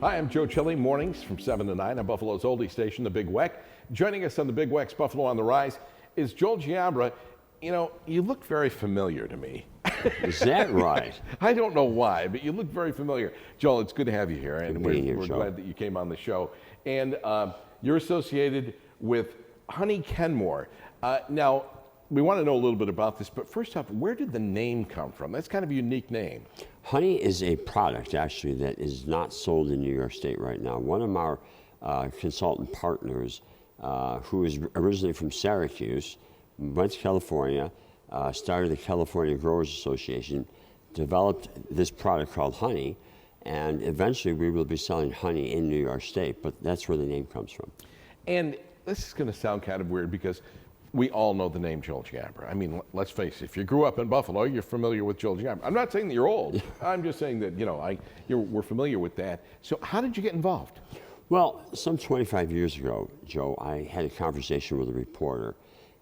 Hi, I'm Joe Chili, mornings from 7 to 9 on Buffalo's oldie station, The Big Weck. Joining us on The Big Weck's Buffalo on the Rise is Joel Giambra. You know, you look very familiar to me. Is that right? I don't know why, but you look very familiar. Joel, it's good to have you here, and we're glad that you came on the show. And you're associated with Honey Kenmore. Now, we want to know a little bit about this, but first off, where did the name come from? That's kind of a unique name. Honey is a product, actually, that is not sold in New York State right now. One of our consultant partners, who is originally from Syracuse, went to California, started the California Growers Association, developed this product called Honey, and eventually we will be selling honey in New York State, but that's where the name comes from. And this is going to sound kind of weird because we all know the name Joel Giambra. I mean, let's face it, if you grew up in Buffalo, you're familiar with Joel Giambra. I'm not saying that you're old. I'm just saying that, we're familiar with that. So how did you get involved? Well, some 25 years ago, Joe, I had a conversation with a reporter,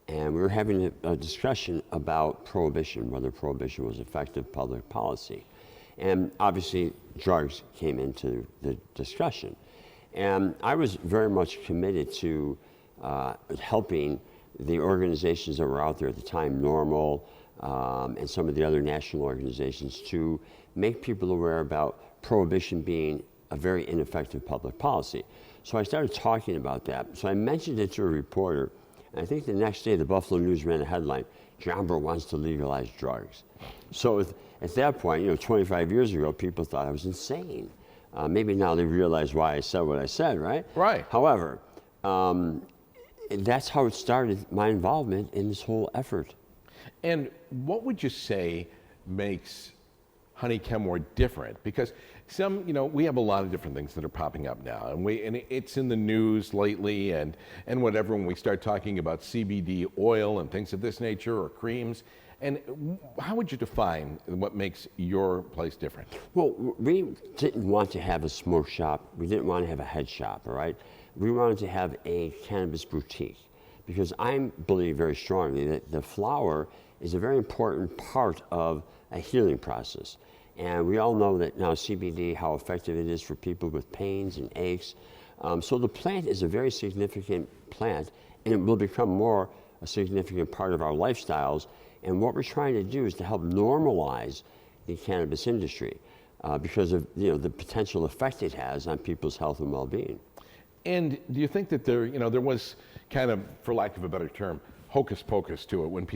and we were having a discussion about prohibition, whether prohibition was effective public policy. And obviously, drugs came into the discussion. And I was very much committed to helping the organizations that were out there at the time, Normal, and some of the other national organizations, to make people aware about prohibition being a very ineffective public policy. So I started talking about that. So I mentioned it to a reporter, and I think the next day the Buffalo News ran a headline, Giambra wants to legalize drugs. So at that point, 25 years ago, people thought I was insane. Maybe now they realize why I said what I said, right? Right. However, that's how it started, my involvement in this whole effort. And what would you say makes Honey Kenmore different? Because we have a lot of different things that are popping up now, and it's in the news lately, and whatever. When we start talking about CBD oil and things of this nature, or creams, and how would you define what makes your place different? Well, we didn't want to have a smoke shop. We didn't want to have a head shop, all right? We wanted to have a cannabis boutique, because I believe very strongly that the flower is a very important part of a healing process. And we all know that now CBD, how effective it is for people with pains and aches. So the plant is a very significant plant, and it will become more a significant part of our lifestyles. And what we're trying to do is to help normalize the cannabis industry because of the potential effect it has on people's health and well-being. And do you think that there was kind of, for lack of a better term, hocus pocus to it when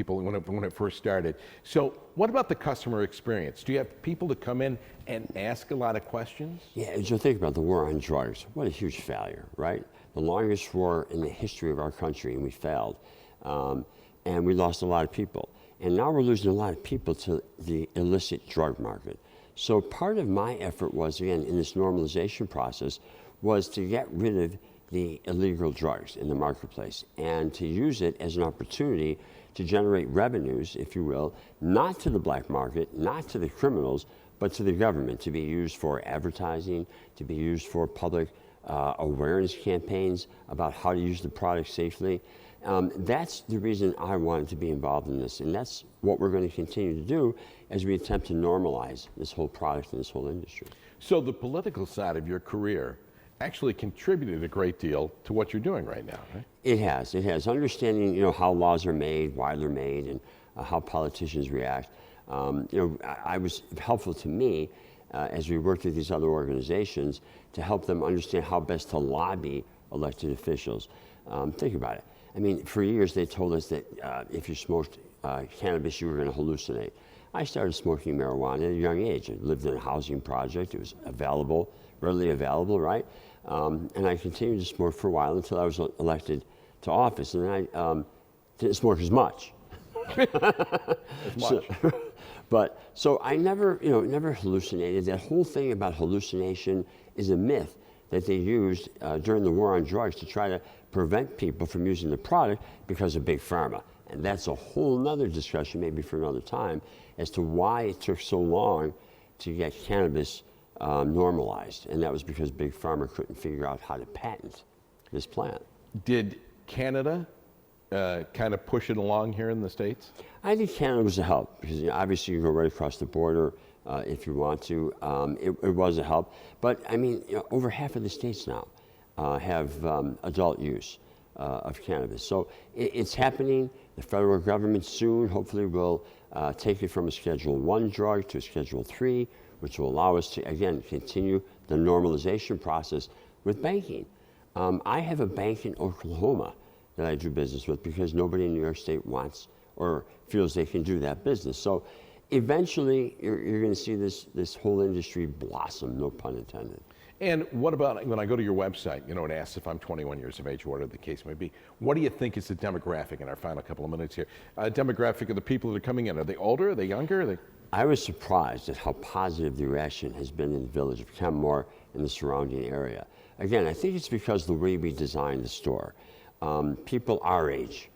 it first started? So what about the customer experience? Do you have people to come in and ask a lot of questions? Yeah, as you think about the war on drugs, what a huge failure, right? The longest war in the history of our country, and we failed. And we lost a lot of people. And now we're losing a lot of people to the illicit drug market. So part of my effort was, again, in this normalization process, was to get rid of the illegal drugs in the marketplace and to use it as an opportunity to generate revenues, if you will, not to the black market, not to the criminals, but to the government, to be used for advertising, to be used for public awareness campaigns about how to use the product safely. That's the reason I wanted to be involved in this, and that's what we're going to continue to do as we attempt to normalize this whole product and this whole industry. So the political side of your career actually contributed a great deal to what you're doing right now, right? It has. Understanding, how laws are made, why they're made, and how politicians react. I was helpful to me as we worked with these other organizations to help them understand how best to lobby elected officials. Think about it. I mean, for years they told us that if you smoked cannabis, you were going to hallucinate. I started smoking marijuana at a young age. I lived in a housing project. It was readily available, right? And I continued to smoke for a while until I was elected to office, and then I didn't smoke as much. So I never hallucinated. That whole thing about hallucination is a myth that they used during the war on drugs to try to prevent people from using the product because of Big Pharma. And that's a whole nother discussion, maybe for another time, as to why it took so long to get cannabis normalized. And that was because Big Pharma couldn't figure out how to patent this plant. Did Canada kind of push it along here in the States? I think Canada was a help because obviously you can go right across the border if you want to. It was a help, but I mean, over half of the states now have adult use of cannabis. So it's happening. The federal government soon, hopefully, will take it from a Schedule I drug to a Schedule III, which will allow us to again continue the normalization process with banking. I have a bank in Oklahoma that I do business with because nobody in New York State wants or feels they can do that business. So eventually you're going to see this whole industry blossom, no pun intended. And what about when I go to your website, it asks if I'm 21 years of age, whatever the case may be. What do you think is the demographic in our final couple of minutes here? Demographic of the people that are coming in. Are they older? Are they younger? I was surprised at how positive the reaction has been in the village of Kenmore and the surrounding area. Again, I think it's because the way we designed the store. People our age,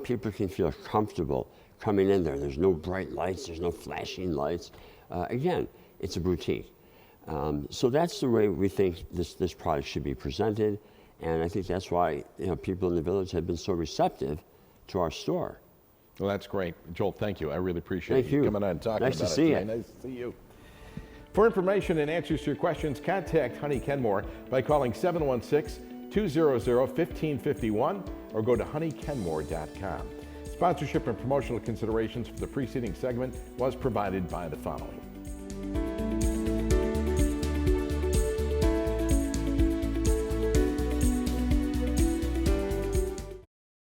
people can feel comfortable coming in there. There's no bright lights, there's no flashing lights. Again, it's a boutique. So that's the way we think this product should be presented, and I think that's why people in the village have been so receptive to our store. Well, that's great. Joel, thank you. I really appreciate you coming on and talking about it. Nice to see you. Nice to see you. For information and answers to your questions, contact Honey Kenmore by calling 716-200-1551 or go to honeykenmore.com. Sponsorship and promotional considerations for the preceding segment was provided by the following.